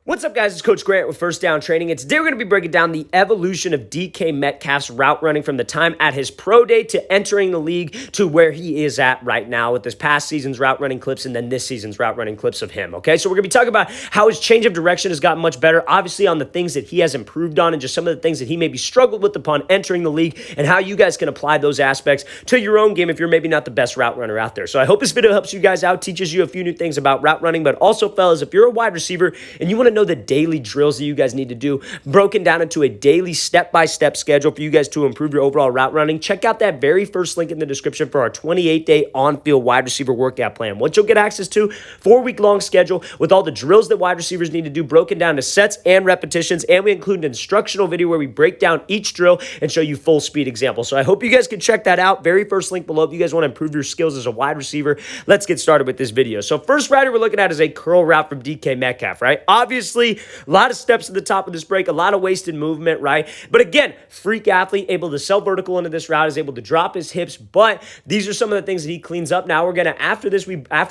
What's up, guys? It's Coach Grant with First Down Training, and today we're going to be breaking down the evolution of DK Metcalf's route running from the time at his pro day to entering the league to where he is at right now with this past season's route running clips and then this season's route running clips of him, okay? So we're going to be talking about how his change of direction has gotten much better, obviously on the things that he has improved on and just some of the things that he maybe struggled with upon entering the league and how you guys can apply those aspects to your own game if you're maybe not the best route runner out there. So I hope this video helps you guys out, teaches you a few new things about route running, but also, fellas, if you're a wide receiver and you want to know the daily drills that you guys need to do, broken down into a daily step-by-step schedule for you guys to improve your overall route running, check out that very first link in the description for our 28-day on-field wide receiver workout plan. What you'll get access to, 4-week-long schedule with all the drills that wide receivers need to do, broken down to sets and repetitions, and we include an instructional video where we break down each drill and show you full speed examples. So I hope you guys can check that out. Very first link below if you guys want to improve your skills as a wide receiver. Let's get started with this video. So first rider we're looking at is a curl route from DK Metcalf, right? Obviously, a lot of steps at the top of this break, a lot of wasted movement, right? But again, freak athlete, able to sell vertical into this route, is able to drop his hips, but these are some of the things that he cleans up. Now we're going to, after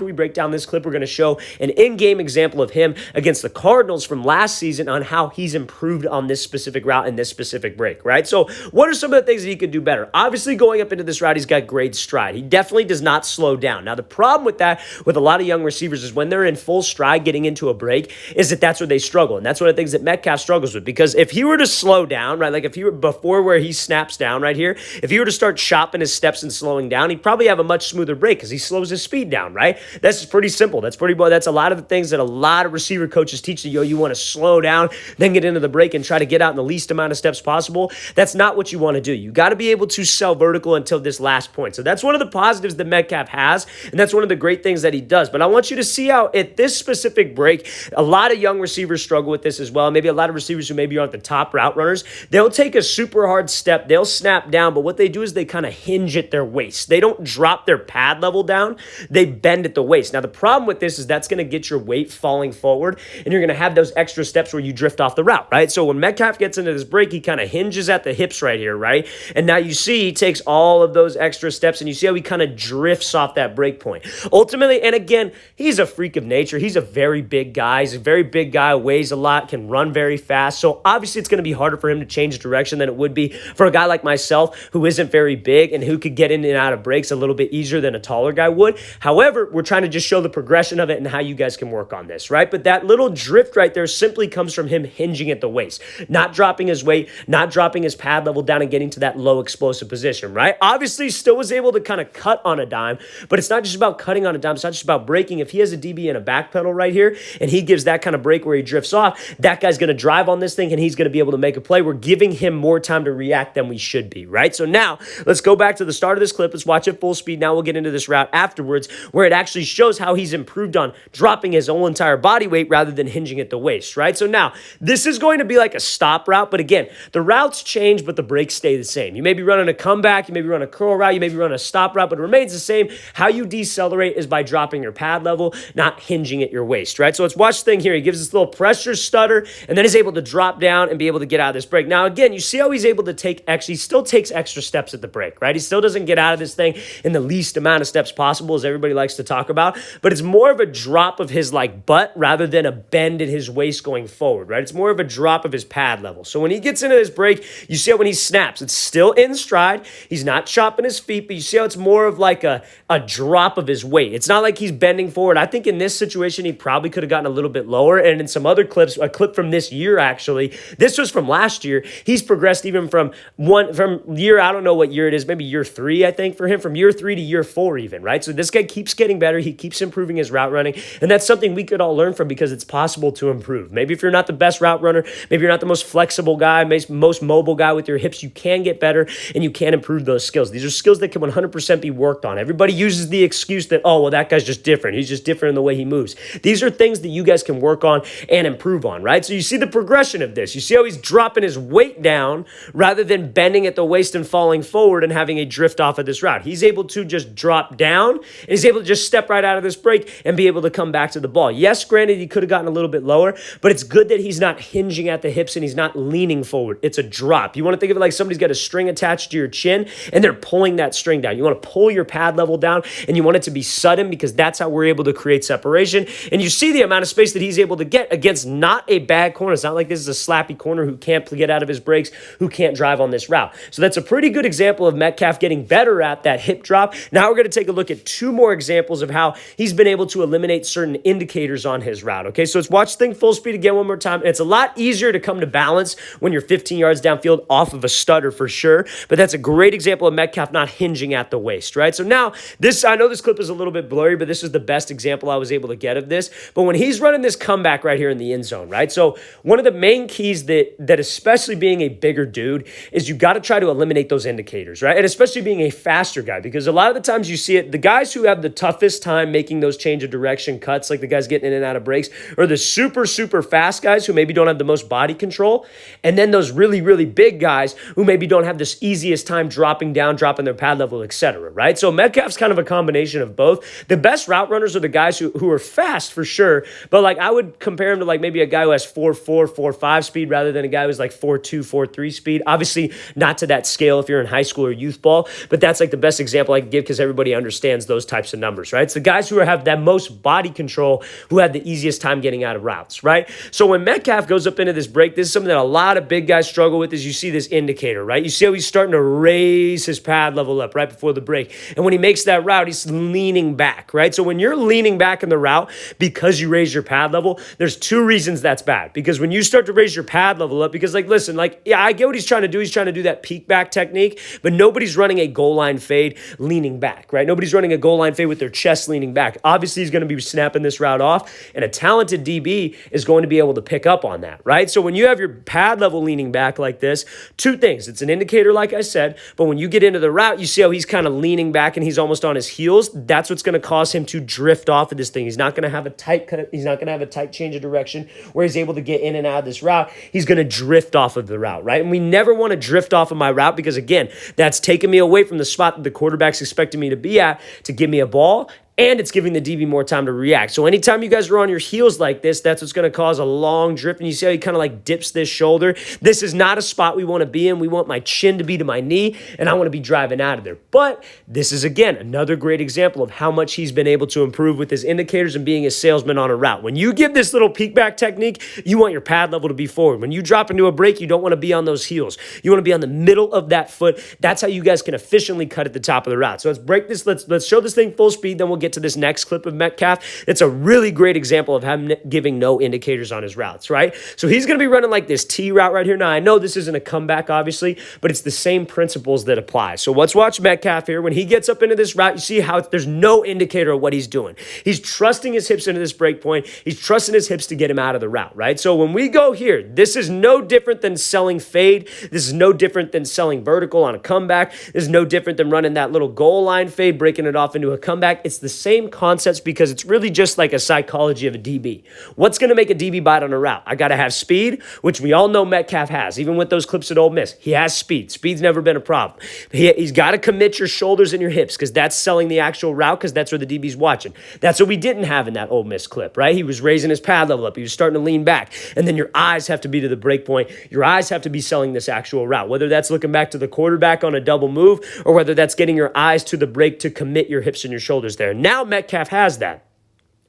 we break down this clip, we're going to show an in-game example of him against the Cardinals from last season on how he's improved on this specific route and this specific break, right? So what are some of the things that he could do better? Obviously, going up into this route, he's got great stride. He definitely does not slow down. Now, the problem with that, with a lot of young receivers, is when they're in full stride getting into a break, is that's where they struggle. And that's one of the things that Metcalf struggles with, because if he were to slow down, right, like if he were before where he snaps down right here, if he were to start chopping his steps and slowing down, he'd probably have a much smoother break because he slows his speed down, right? That's pretty simple. That's a lot of the things that a lot of receiver coaches teach you. You want to slow down, then get into the break and try to get out in the least amount of steps possible. That's not what you want to do. You got to be able to sell vertical until this last point. So that's one of the positives that Metcalf has, and that's one of the great things that he does. But I want you to see how at this specific break, a lot of young receivers struggle with this as well. Maybe a lot of receivers who maybe aren't the top route runners, they'll take a super hard step, they'll snap down, but what they do is they kind of hinge at their waist. They don't drop their pad level down, they bend at the waist. Now the problem with this is that's going to get your weight falling forward, and you're going to have those extra steps where you drift off the route, right? So when Metcalf gets into this break, he kind of hinges at the hips right here, right? And now you see he takes all of those extra steps, and you see how he kind of drifts off that break point. Ultimately, and again, he's a freak of nature. He's a very big guy. He's a very big guy, weighs a lot, can run very fast. So obviously it's going to be harder for him to change direction than it would be for a guy like myself who isn't very big and who could get in and out of breaks a little bit easier than a taller guy would. However, we're trying to just show the progression of it and how you guys can work on this, right? But that little drift right there simply comes from him hinging at the waist, not dropping his weight, not dropping his pad level down and getting to that low explosive position, right? Obviously, still was able to kind of cut on a dime, but it's not just about cutting on a dime. It's not just about breaking. If he has a DB and a back pedal right here and he gives that kind of break where he drifts off, that guy's going to drive on this thing and he's going to be able to make a play. We're giving him more time to react than we should be, right? So now let's go back to the start of this clip. Let's watch it full speed. Now we'll get into this route afterwards where it actually shows how he's improved on dropping his whole entire body weight rather than hinging at the waist, right? So now this is going to be like a stop route, but again, the routes change, but the breaks stay the same. You may be running a comeback, you may be running a curl route, you may be running a stop route, but it remains the same. How you decelerate is by dropping your pad level, not hinging at your waist, right? So let's watch the thing here. He gives this little pressure stutter and then he's able to drop down and be able to get out of this break. Now, again, you see how he's able to he still takes extra steps at the break, right? He still doesn't get out of this thing in the least amount of steps possible, as everybody likes to talk about, but it's more of a drop of his butt rather than a bend in his waist going forward, right? It's more of a drop of his pad level. So when he gets into this break, you see how when he snaps, it's still in stride. He's not chopping his feet, but you see how it's more of like a drop of his weight. It's not like he's bending forward. I think in this situation, he probably could have gotten a little bit lower. And in some other clips, a clip from this year, actually, this was from last year. He's progressed even from year, I don't know what year it is, maybe year 3, I think, for him, from year 3 to year 4 even, right? So this guy keeps getting better. He keeps improving his route running. And that's something we could all learn from because it's possible to improve. Maybe if you're not the best route runner, maybe you're not the most flexible guy, most mobile guy with your hips, you can get better and you can improve those skills. These are skills that can 100% be worked on. Everybody uses the excuse that, oh, well, that guy's just different. He's just different in the way he moves. These are things that you guys can work on and improve on, right? So you see the progression of this. You see how he's dropping his weight down rather than bending at the waist and falling forward and having a drift off of this route. He's able to just drop down and he's able to just step right out of this break and be able to come back to the ball. Yes, granted, he could have gotten a little bit lower, but it's good that he's not hinging at the hips and he's not leaning forward. It's a drop. You want to think of it like somebody's got a string attached to your chin and they're pulling that string down. You want to pull your pad level down and you want it to be sudden because that's how we're able to create separation. And you see the amount of space that he's able to get yet against not a bad corner. It's not like this is a slappy corner who can't get out of his breaks, who can't drive on this route. So that's a pretty good example of Metcalf getting better at that hip drop. Now we're going to take a look at two more examples of how he's been able to eliminate certain indicators on his route. Okay, so let's watch the thing full speed again one more time. And it's a lot easier to come to balance when you're 15 yards downfield off of a stutter for sure. But that's a great example of Metcalf not hinging at the waist, right? So now this, I know this clip is a little bit blurry, but this is the best example I was able to get of this. But when he's running this comeback right here in the end zone, right? So one of the main keys that especially being a bigger dude is you got to try to eliminate those indicators, right? And especially being a faster guy, because a lot of the times you see it, the guys who have the toughest time making those change of direction cuts, like the guys getting in and out of breaks, are the super, super fast guys who maybe don't have the most body control. And then those really, really big guys who maybe don't have this easiest time dropping down, dropping their pad level, etc. Right? So Metcalf's kind of a combination of both. The best route runners are the guys who are fast for sure, but like I would compare him to like maybe a guy who has 4.4, 4.5 speed rather than a guy who's like 4.2, 4.3 speed. Obviously not to that scale if you're in high school or youth ball, but that's like the best example I can give because everybody understands those types of numbers, right? It's the guys who have that most body control who have the easiest time getting out of routes, right? So when Metcalf goes up into this break, this is something that a lot of big guys struggle with is you see this indicator, right? You see how he's starting to raise his pad level up right before the break. And when he makes that route, he's leaning back, right? So when you're leaning back in the route because you raise your pad level, there's two reasons that's bad. Because when you start to raise your pad level up, because like, listen, like, yeah, I get what he's trying to do. He's trying to do that peek back technique, but nobody's running a goal line fade leaning back, right? Nobody's running a goal line fade with their chest leaning back. Obviously, he's going to be snapping this route off, and a talented DB is going to be able to pick up on that, right? So when you have your pad level leaning back like this, two things. It's an indicator, like I said, but when you get into the route, you see how he's kind of leaning back and he's almost on his heels. That's what's going to cause him to drift off of this thing. He's not going to have a tight cut. He's not going to have a tight change of direction where he's able to get in and out of this route. He's going to drift off of the route, right? And we never want to drift off of my route because, again, that's taking me away from the spot that the quarterback's expecting me to be at to give me a ball, and it's giving the DB more time to react. So anytime you guys are on your heels like this, that's what's going to cause a long drift. And you see how he kind of like dips this shoulder. This is not a spot we want to be in. We want my chin to be to my knee, and I want to be driving out of there. But this is, again, another great example of how much he's been able to improve with his indicators and being a salesman on a route. When you give this little peek back technique, you want your pad level to be forward. When you drop into a break, you don't want to be on those heels. You want to be on the middle of that foot. That's how you guys can efficiently cut at the top of the route. So let's break this. Let's show this thing full speed, then we'll get to this next clip of Metcalf. It's a really great example of him giving no indicators on his routes, right? So he's going to be running like this T route right here. Now, I know this isn't a comeback, obviously, but it's the same principles that apply. So let's watch Metcalf here. When he gets up into this route, you see how there's no indicator of what he's doing. He's trusting his hips into this break point. He's trusting his hips to get him out of the route, right? So when we go here, this is no different than selling fade. This is no different than selling vertical on a comeback. This is no different than running that little goal line fade, breaking it off into a comeback. It's the same concepts because it's really just like a psychology of a DB. What's going to make a DB bite on a route? I got to have speed, which we all know Metcalf has. Even with those clips at Ole Miss, he has speed. Speed's never been a problem. He's got to commit your shoulders and your hips because that's selling the actual route because that's where the DB's watching. That's what we didn't have in that Ole Miss clip, right? He was raising his pad level up. He was starting to lean back. And then your eyes have to be to the break point. Your eyes have to be selling this actual route, whether that's looking back to the quarterback on a double move or whether that's getting your eyes to the break to commit your hips and your shoulders there. Now Metcalf has that.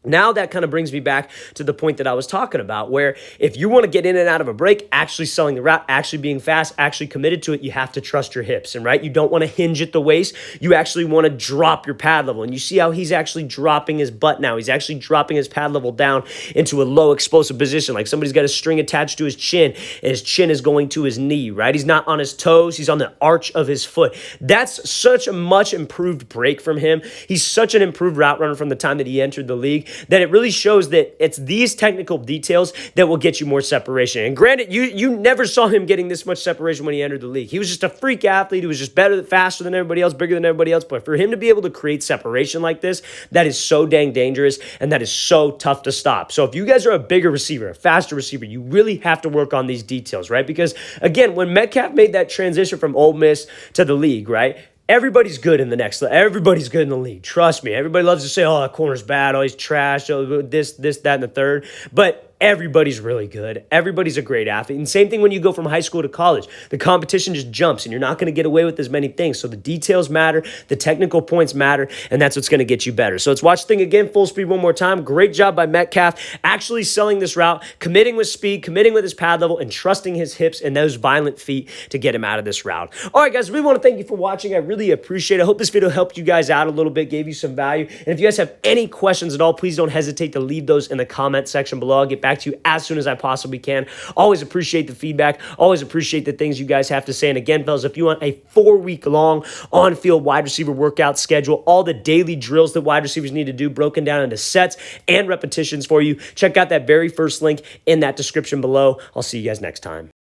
Now that kind of brings me back to the point that I was talking about, where if you want to get in and out of a break, actually selling the route, actually being fast, actually committed to it, you have to trust your hips, and right? You don't want to hinge at the waist. You actually want to drop your pad level, and you see how he's actually dropping his butt now. He's actually dropping his pad level down into a low explosive position, like somebody's got a string attached to his chin, and his chin is going to his knee, right? He's not on his toes. He's on the arch of his foot. That's such a much improved break from him. He's such an improved route runner from the time that he entered the league, that it really shows that it's these technical details that will get you more separation. And granted, you never saw him getting this much separation when he entered the league. He was just a freak athlete. He was just better, faster than everybody else, bigger than everybody else. But for him to be able to create separation like this, that is so dang dangerous, and that is so tough to stop. So if you guys are a bigger receiver, a faster receiver, you really have to work on these details, right? Because, again, when Metcalf made that transition from Ole Miss to the league, right, everybody's good in the next level. Everybody's good in the league. Trust me. Everybody loves to say, oh, that corner's bad. Oh, he's trash. Oh, this, that, and the third. But everybody's really good. Everybody's a great athlete. And same thing when you go from high school to college. The competition just jumps and you're not going to get away with as many things. So the details matter, the technical points matter, and that's what's going to get you better. So let's watch the thing again, full speed one more time. Great job by Metcalf, actually selling this route, committing with speed, committing with his pad level, and trusting his hips and those violent feet to get him out of this route. All right, guys, really want to thank you for watching. I really appreciate it. I hope this video helped you guys out a little bit, gave you some value. And if you guys have any questions at all, please don't hesitate to leave those in the comment section below. I'll get back to you as soon as I possibly can. Always appreciate the feedback. Always appreciate the things you guys have to say. And again, fellas, if you want a 4-week-long on-field wide receiver workout schedule, all the daily drills that wide receivers need to do broken down into sets and repetitions for you, check out that very first link in that description below. I'll see you guys next time.